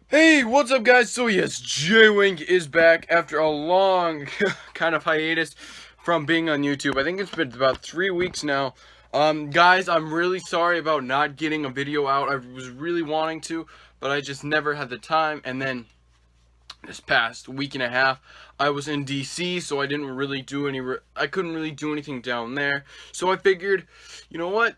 Hey, what's up, guys? So yes, J-Wing is back after a long kind of hiatus from being on YouTube. I think it's been about 3 weeks now. Guys, I'm really sorry about not getting a video out. I was really wanting to, but I just never had the time. And then this past week and a half, I was in DC, so I didn't really do I couldn't really do anything down there. So I figured, you know what?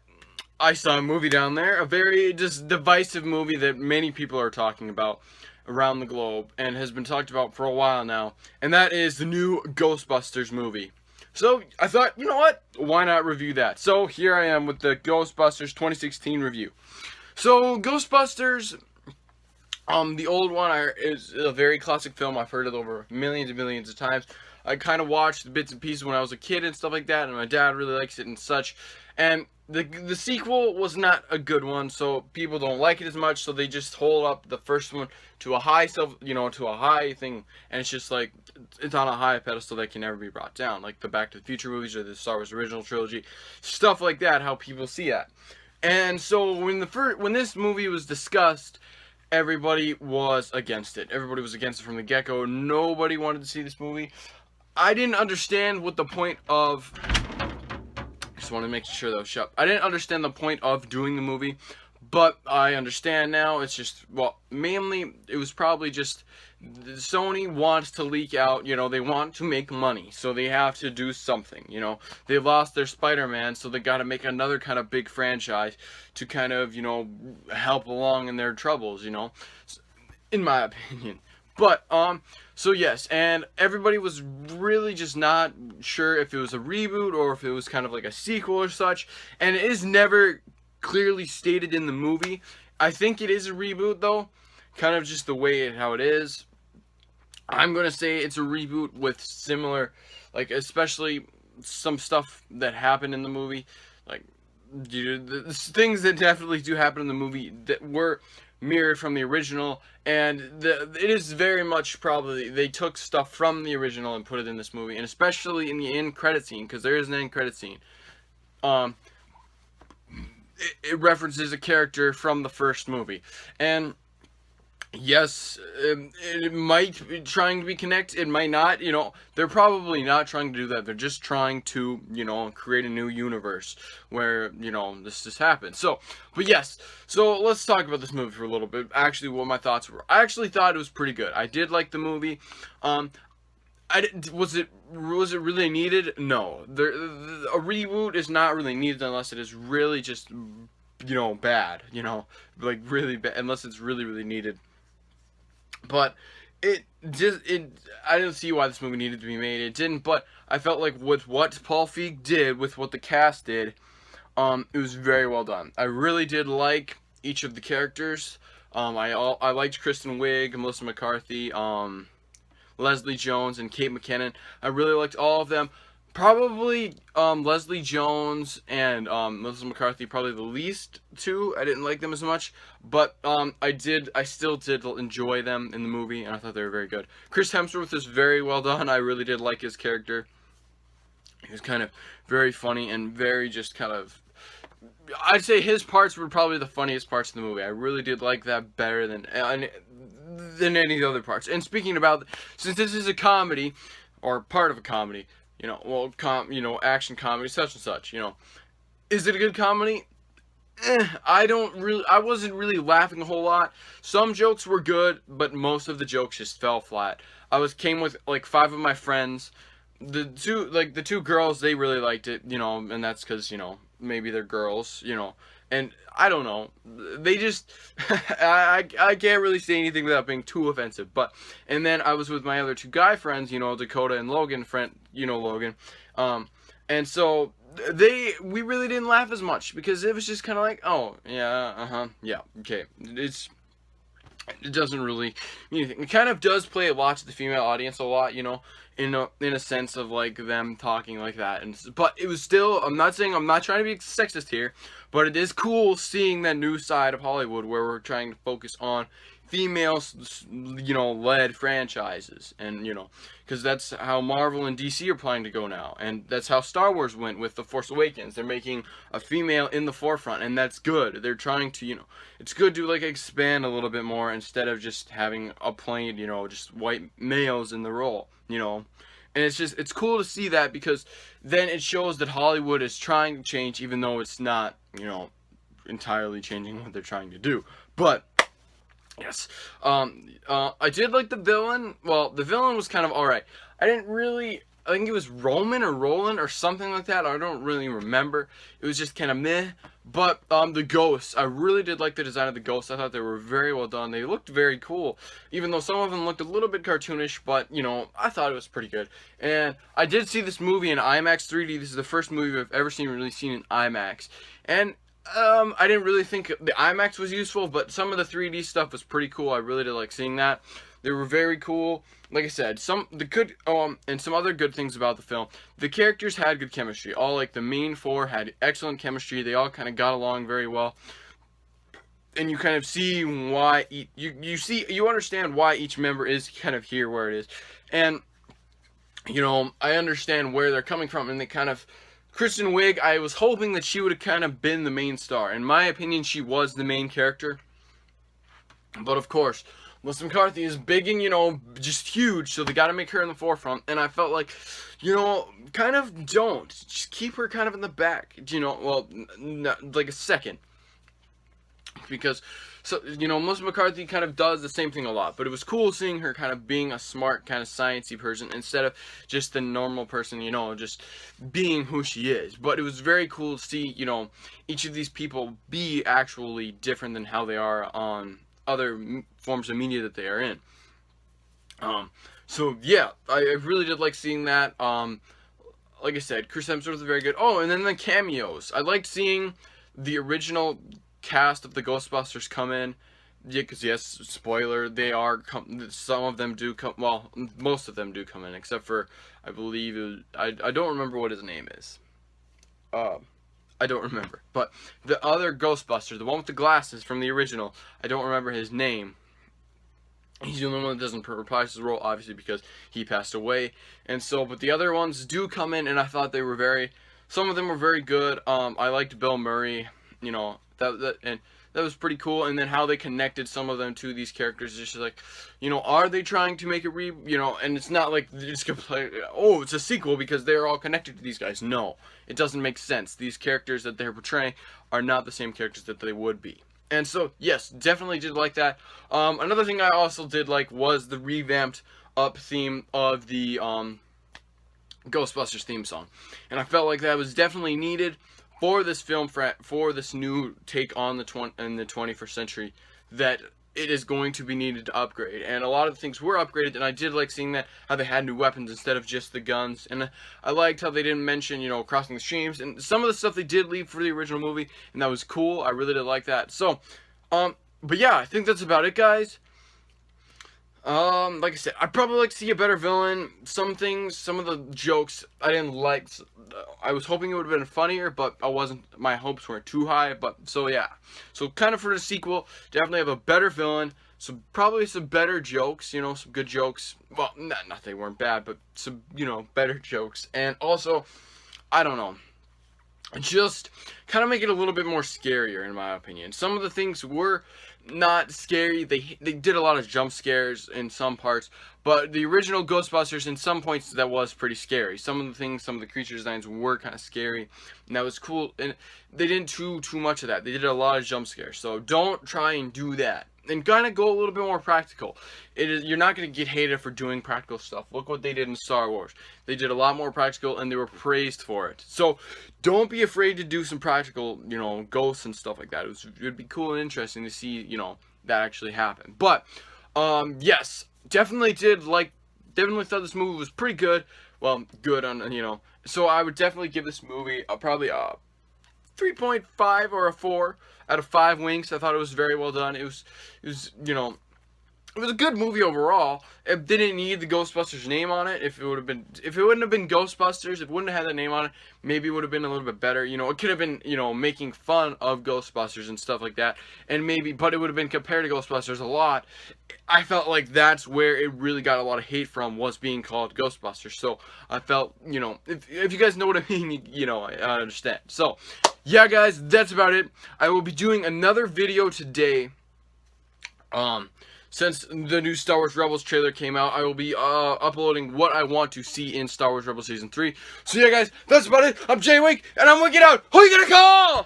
I saw a movie down there, a very just divisive movie that many people are talking about around the globe and has been talked about for a while now, and that is the new Ghostbusters movie. So I thought, you know what? Why not review that? So here I am with the Ghostbusters 2016 review. So Ghostbusters, the old one is a very classic film. I've heard it over millions and millions of times. I kind of watched the bits and pieces when I was a kid and stuff like that, and my dad really likes it and such. And the sequel was not a good one, so people don't like it as much. So they just hold up the first one to a high to a high thing, and it's just like it's on a high pedestal that can never be brought down, like the Back to the Future movies or the Star Wars original trilogy, stuff like that. How people see it. And so when this movie was discussed, everybody was against it. Everybody was against it from the get-go. Nobody wanted to see this movie. I didn't understand what the point of... I just wanted to make sure that was shut. I didn't understand the point of doing the movie, but I understand now. It's just, well, mainly, it was probably just... Sony wants to leak out, they want to make money, so they have to do something, They lost their Spider-Man, so they gotta make another kind of big franchise to kind of, help along in their troubles, in my opinion. But, so yes, and everybody was really just not sure if it was a reboot or if it was kind of like a sequel or such, and it is never clearly stated in the movie. I think it is a reboot, though, kind of just the way how it is. I'm gonna say it's a reboot with similar, like, especially some stuff that happened in the movie, like, the things that definitely do happen in the movie that were mirrored from the original, and it is very much probably they took stuff from the original and put it in this movie, and especially in the end credit scene, because there is an end credit scene. Um, it references a character from the first movie, and yes, it might be trying to be connected. It might not. They're probably not trying to do that. They're just trying to, create a new universe where, this just happens. So, but yes. So let's talk about this movie for a little bit. Actually, what my thoughts were. I actually thought it was pretty good. I did like the movie. Was it really needed? No. A reboot is not really needed unless it is really just, bad. Like really bad. Unless it's really, really needed. But I didn't see why this movie needed to be made. It didn't, but I felt like with what Paul Feig did, with what the cast did, it was very well done. I really did like each of the characters. I liked Kristen Wiig, Melissa McCarthy, Leslie Jones, and Kate McKinnon. I really liked all of them. Probably Leslie Jones and Melissa McCarthy, probably the least two. I didn't like them as much, but I still did enjoy them in the movie, and I thought they were very good. Chris Hemsworth is very well done. I really did like his character. He was kind of very funny and very just kind of... I'd say his parts were probably the funniest parts of the movie. I really did like that better than any of the other parts. And speaking about, since this is a comedy, or part of a comedy, action comedy, such and such, Is it a good comedy? I wasn't really laughing a whole lot. Some jokes were good, but most of the jokes just fell flat. Came with, like, 5 of my friends. The two girls, they really liked it, and that's because, maybe they're girls, and I don't know. They just, I can't really say anything without being too offensive. And then I was with my other 2 guy friends, Dakota and Logan, Logan. And so we really didn't laugh as much because it was just kind of like, oh, yeah, yeah, okay. It doesn't really mean anything. It kind of does play a lot to the female audience a lot, in a sense of like them talking like that. But it was still, I'm not trying to be sexist here, but it is cool seeing that new side of Hollywood where we're trying to focus on female, led franchises, and because that's how Marvel and DC are planning to go now, and that's how Star Wars went with The Force Awakens. They're making a female in the forefront, and that's good. They're trying to, it's good to like expand a little bit more instead of just having a plain, just white males in the role, And it's cool to see that, because then it shows that Hollywood is trying to change, even though it's not, entirely changing what they're trying to do. But yes, I did like the villain. Well, the villain was kind of alright. I think it was Roman or Roland or something like that. I don't really remember. It was just kind of meh. But the ghosts, I really did like the design of the ghosts. I thought they were very well done. They looked very cool, even though some of them looked a little bit cartoonish. But I thought it was pretty good. And I did see this movie in IMAX 3D. This is the first movie I've ever really seen in IMAX. And I didn't really think the IMAX was useful, but some of the 3D stuff was pretty cool. I really did like seeing that. They were very cool. Like I said, and some other good things about the film. The characters had good chemistry. All like the main four had excellent chemistry. They all kind of got along very well. And you kind of see why you understand why each member is kind of here where it is. And I understand where they're coming from, and they kind of Kristen Wiig, I was hoping that she would have kind of been the main star. In my opinion, she was the main character. But of course, Melissa McCarthy is big and, just huge, so they got to make her in the forefront. And I felt like, kind of don't. Just keep her kind of in the back, like a second. Because, Melissa McCarthy kind of does the same thing a lot. But it was cool seeing her kind of being a smart, kind of sciencey person instead of just the normal person, just being who she is. But it was very cool to see, each of these people be actually different than how they are on other forms of media that they are in. So yeah, I really did like seeing that. Like I said, Chris Hemsworth was very good. Oh, and then the cameos. I liked seeing the original cast of the Ghostbusters come in. Yeah, because yes, spoiler, some of them do come, well, most of them do come in, except for, I believe, I don't remember what his name is. I don't remember. But the other Ghostbuster, the one with the glasses from the original, I don't remember his name. He's the only one that doesn't reprise his role, obviously, because he passed away. And so, but the other ones do come in, and I thought they were some of them were very good. I liked Bill Murray, and that was pretty cool. And then how they connected some of them to these characters, just like, are they trying to make it and it's not like they're just gonna play, oh, it's a sequel because they're all connected to these guys. No, it doesn't make sense. These characters that they're portraying are not the same characters that they would be. And so, yes, definitely did like that. Another thing I also did like was the revamped up theme of the Ghostbusters theme song. And I felt like that was definitely needed for this film, for this new take on the 21st century, that it is going to be needed to upgrade. And a lot of the things were upgraded, and I did like seeing that, how they had new weapons instead of just the guns. And I liked how they didn't mention, crossing the streams, and some of the stuff they did leave for the original movie, and that was cool. I really did like that. So, but yeah, I think that's about it, guys. Like I said, I'd probably like to see a better villain. Some of the jokes I didn't like. I was hoping it would have been funnier, but my hopes weren't too high. But, so yeah. So kind of for the sequel, definitely have a better villain. So probably some better jokes, some good jokes. Well, not they weren't bad, but some, better jokes. And also, I don't know, just kind of make it a little bit more scarier, in my opinion. Some of the things were not scary. They did a lot of jump scares in some parts, but the original Ghostbusters, in some points, that was pretty scary. Some of the creature designs were kind of scary, and that was cool. And they didn't do too much of that. They did a lot of jump scares, so don't try and do that. And kind of go a little bit more practical. You're not going to get hated for doing practical stuff. Look what they did in Star Wars. They did a lot more practical, and they were praised for it. So don't be afraid to do some practical, ghosts and stuff like that. It would be cool and interesting to see, that actually happen. But yes, definitely thought this movie was pretty good. Well, good on, So I would definitely give this movie probably a 3.5 or a 4 out of 5 winks. I thought it was very well done. It was it was a good movie overall. It didn't need the Ghostbusters name on it. If it wouldn't have been Ghostbusters, if it wouldn't have had that name on it, maybe it would have been a little bit better. You know, it could have been, you know, making fun of Ghostbusters and stuff like that. And maybe, but it would have been compared to Ghostbusters a lot. I felt like that's where it really got a lot of hate from, was being called Ghostbusters. So I felt, you know, if you guys know what I mean, you know, I understand. So, yeah, guys, that's about it. I will be doing another video today. Since the new Star Wars Rebels trailer came out, I will be uploading what I want to see in Star Wars Rebels Season 3. So yeah, guys, that's about it. I'm Jay Wink, and I'm wicked out. Who you gonna call?